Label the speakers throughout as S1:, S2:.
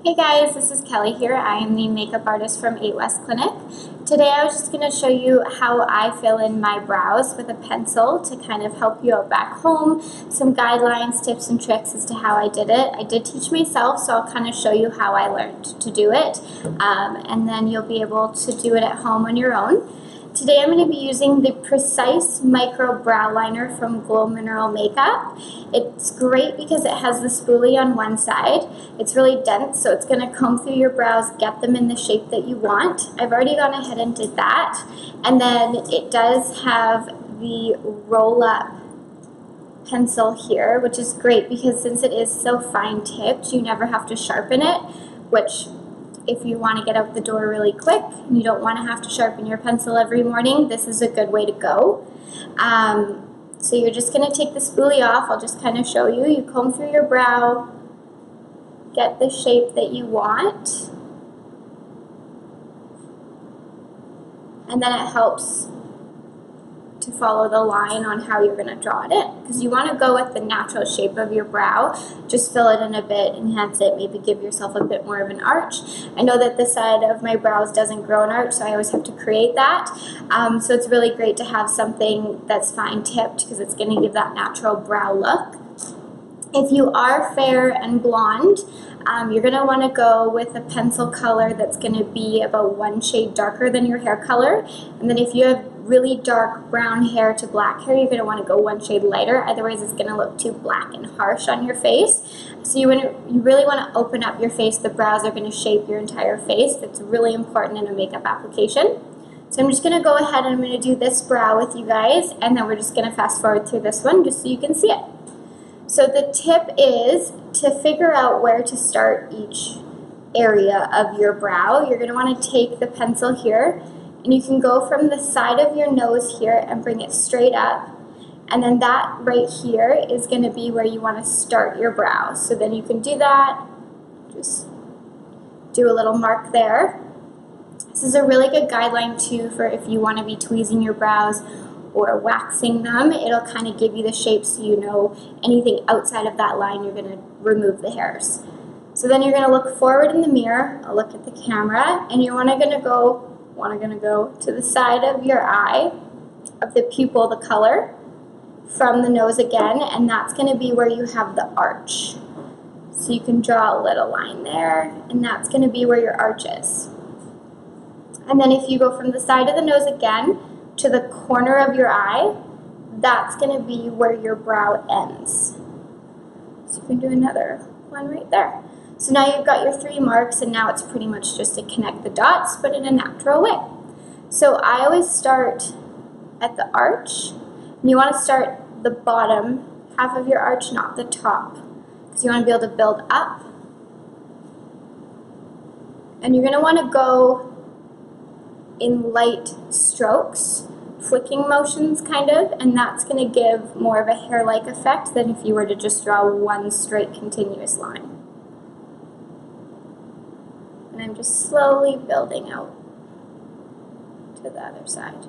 S1: Hey guys, this is Kelly here. I am the makeup artist from 8 West Clinic. Today I was just going to show you how I fill in my brows with a pencil to kind of help you out back home. Some guidelines, tips, and tricks as to how I did it. I did teach myself, so I'll kind of show you how I learned to do it. And then you'll be able to do it at home on your own. Today I'm going to be using the Precise Micro Brow Liner from Glow Mineral Makeup. It's great because it has the spoolie on one side. It's really dense, so it's going to comb through your brows, get them in the shape that you want. I've already gone ahead and did that. And then it does have the roll-up pencil here, which is great because since it is so fine-tipped, you never have to sharpen it, which if you want to get out the door really quick and you don't want to have to sharpen your pencil every morning, this is a good way to go. So you're just going to take the spoolie off. I'll just kind of show you. You comb through your brow, get the shape that you want, and then it helps to follow the line on how you're going to draw it in, because you want to go with the natural shape of your brow. Just fill it in a bit, enhance it, maybe give yourself a bit more of an arch. I know that this side of my brows doesn't grow an arch, so I always have to create that. So it's really great to have something that's fine tipped because it's going to give that natural brow look. If you are fair and blonde, you're going to want to go with a pencil color that's going to be about one shade darker than your hair color. And then if you have really dark brown hair to black hair, you're going to want to go one shade lighter. Otherwise, it's going to look too black and harsh on your face. So you really want to open up your face. The brows are going to shape your entire face. That's really important in a makeup application. So I'm just going to go ahead and I'm going to do this brow with you guys, and then we're just going to fast forward through this one just so you can see it. So the tip is to figure out where to start each area of your brow. You're going to want to take the pencil here, and you can go from the side of your nose here and bring it straight up. And then that right here is going to be where you want to start your brow. So then you can do that. Just do a little mark there. This is a really good guideline too for if you want to be tweezing your brows or waxing them. It'll kind of give you the shape so you know anything outside of that line you're going to remove the hairs. So then you're going to look forward in the mirror, I'll look at the camera, and you're going to go to the side of your eye, of the pupil, the color, from the nose again, and that's going to be where you have the arch. So you can draw a little line there, and that's going to be where your arch is. And then if you go from the side of the nose again to the corner of your eye, that's going to be where your brow ends. So you can do another one right there. So now you've got your 3 marks, and now it's pretty much just to connect the dots, but in a natural way. So I always start at the arch, and you want to start the bottom half of your arch, not the top, because you want to be able to build up. And you're going to want to go in light strokes, flicking motions kind of, and that's going to give more of a hair-like effect than if you were to just draw one straight continuous line. And I'm just slowly building out to the other side.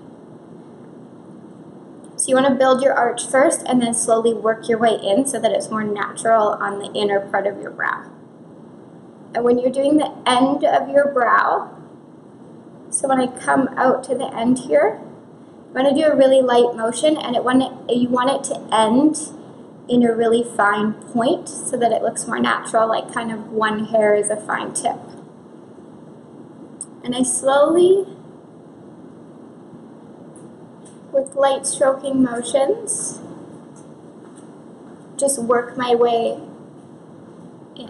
S1: So you want to build your arch first and then slowly work your way in so that it's more natural on the inner part of your brow. And when you're doing the end of your brow, so when I come out to the end here, you want to do a really light motion, and you want it to end in a really fine point so that it looks more natural, like kind of one hair is a fine tip. And I slowly, with light stroking motions, just work my way in.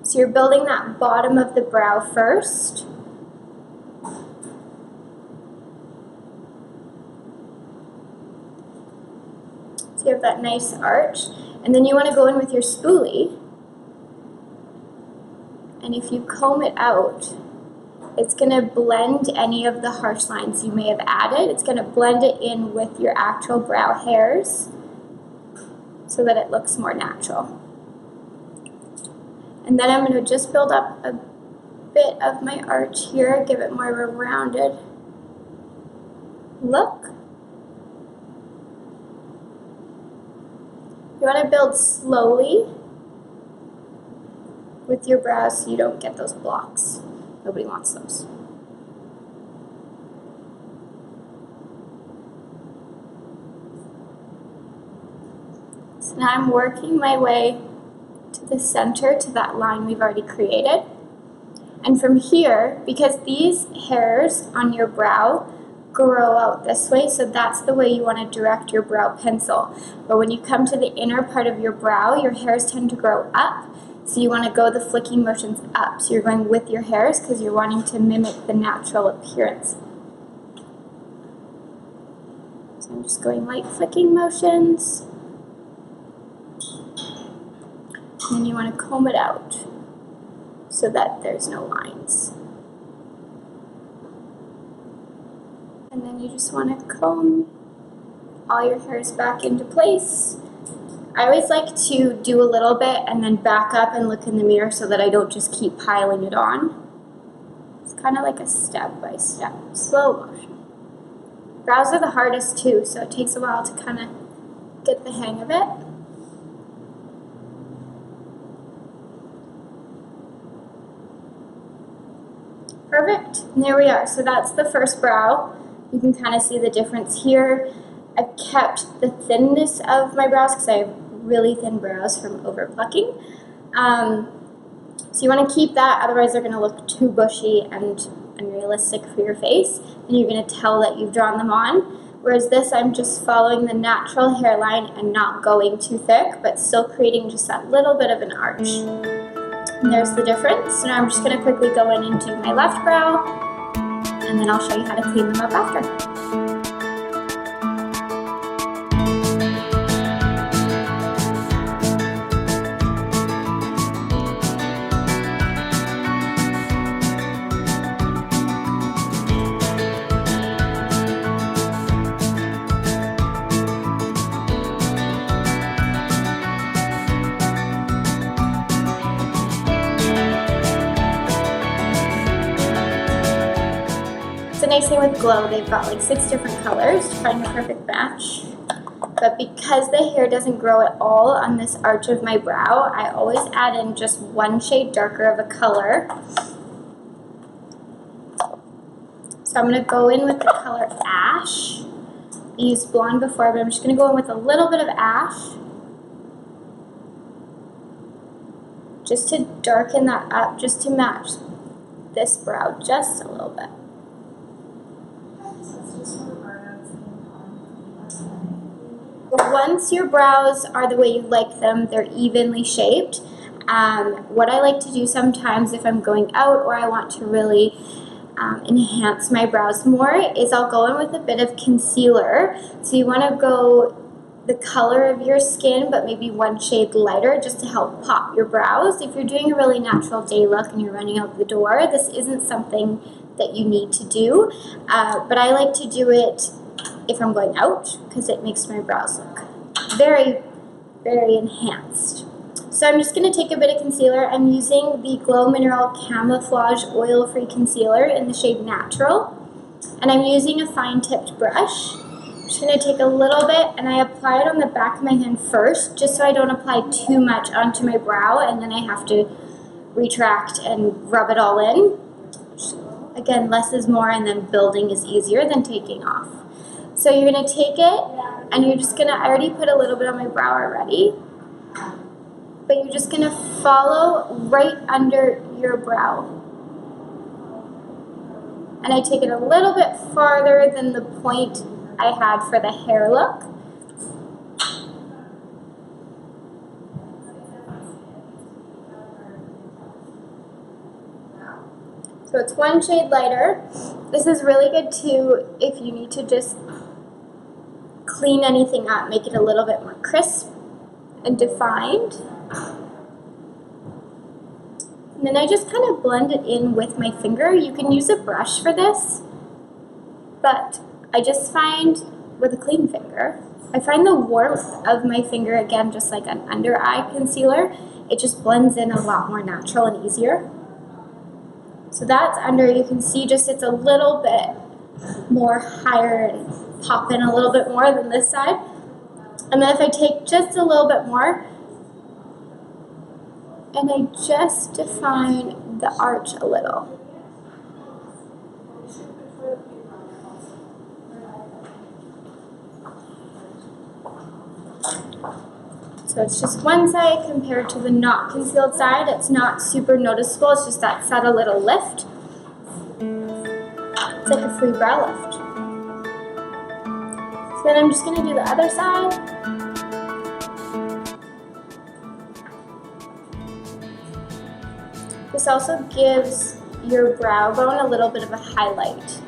S1: So you're building that bottom of the brow first. So you have that nice arch. And then you want to go in with your spoolie. And if you comb it out, it's going to blend any of the harsh lines you may have added. It's going to blend it in with your actual brow hairs so that it looks more natural. And then I'm going to just build up a bit of my arch here, give it more of a rounded look. You want to build slowly with your brows so you don't get those blocks. Nobody wants those. So now I'm working my way to the center, to that line we've already created. And from here, because these hairs on your brow grow out this way, so that's the way you want to direct your brow pencil. But when you come to the inner part of your brow, your hairs tend to grow up, so you want to go the flicking motions up. So you're going with your hairs because you're wanting to mimic the natural appearance. So I'm just going light flicking motions. And then you want to comb it out so that there's no lines. And then you just want to comb all your hairs back into place. I always like to do a little bit and then back up and look in the mirror so that I don't just keep piling it on. It's kind of like a step-by-step, slow motion. Brows are the hardest too, so it takes a while to kind of get the hang of it. Perfect, and there we are. So that's the first brow. You can kind of see the difference here. I've kept the thinness of my brows because I have really thin brows from over plucking. So you want to keep that, otherwise they're going to look too bushy and unrealistic for your face, and you're going to tell that you've drawn them on. Whereas this, I'm just following the natural hairline and not going too thick, but still creating just that little bit of an arch. And there's the difference. So now I'm just going to quickly go in and do my left brow, and then I'll show you how to clean them up after. The nice thing with Glo, they've got like 6 different colors to find the perfect match. But because the hair doesn't grow at all on this arch of my brow, I always add in just 1 shade darker of a color. So I'm going to go in with the color Ash. I used blonde before, but I'm just going to go in with a little bit of Ash, just to darken that up, just to match this brow just a little bit. Once your brows are the way you like them, they're evenly shaped, what I like to do sometimes if I'm going out or I want to really enhance my brows more is I'll go in with a bit of concealer. So you want to go the color of your skin, but maybe 1 shade lighter, just to help pop your brows. If you're doing a really natural day look and you're running out the door, this isn't something that you need to do, but I like to do it if I'm going out because it makes my brows look very, very enhanced. So I'm just going to take a bit of concealer. I'm using the Glow Mineral Camouflage Oil-Free Concealer in the shade Natural, and I'm using a fine-tipped brush. I'm just going to take a little bit and I apply it on the back of my hand first, just so I don't apply too much onto my brow and then I have to retract and rub it all in. Again, less is more, and then building is easier than taking off. So you're going to take it, and you're just going to, I already put a little bit on my brow already, but you're just going to follow right under your brow. And I take it a little bit farther than the point I had for the hair look. So it's 1 shade lighter. This is really good too if you need to just clean anything up, make it a little bit more crisp and defined. And then I just kind of blend it in with my finger. You can use a brush for this, but I just find with a clean finger, I find the warmth of my finger, again, just like an under eye concealer, it just blends in a lot more natural and easier. So that's under, you can see just it's a little bit more higher and pop in a little bit more than this side. And then if I take just a little bit more, and I just define the arch a little. So it's just one side compared to the not concealed side. It's not super noticeable, it's just that subtle little lift. It's like a free brow lift. So then I'm just going to do the other side. This also gives your brow bone a little bit of a highlight.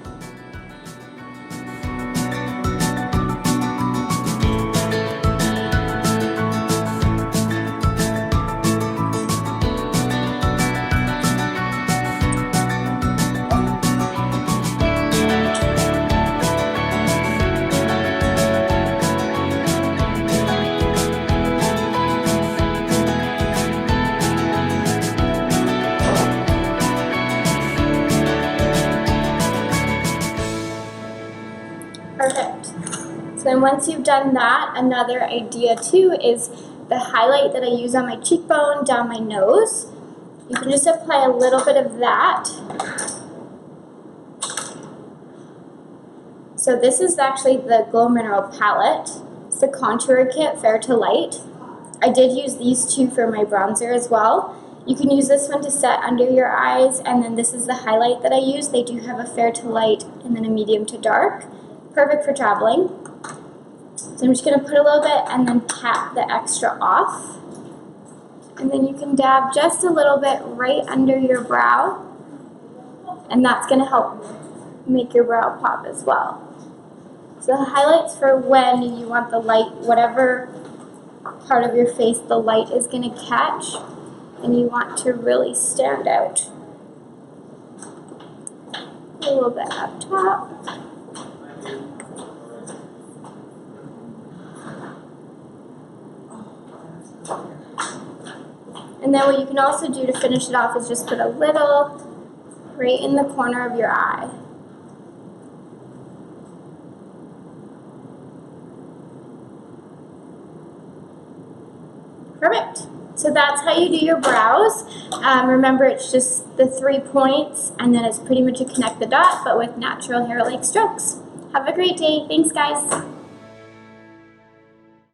S1: Perfect. So then once you've done that, another idea too is the highlight that I use on my cheekbone, down my nose. You can just apply a little bit of that. So this is actually the Glow Mineral palette. It's the Contour Kit Fair to Light. I did use these two for my bronzer as well. You can use this one to set under your eyes, and then this is the highlight that I use. They do have a fair to light and then a medium to dark. Perfect for traveling. So I'm just going to put a little bit and then tap the extra off. And then you can dab just a little bit right under your brow. And that's going to help make your brow pop as well. So the highlights for when you want the light, whatever part of your face the light is going to catch, and you want to really stand out. A little bit up top. And then what you can also do to finish it off is just put a little right in the corner of your eye. Perfect. So that's how you do your brows. Remember, it's just the 3 points, and then it's pretty much a connect the dot, but with natural hair-like strokes. Have a great day. Thanks, guys.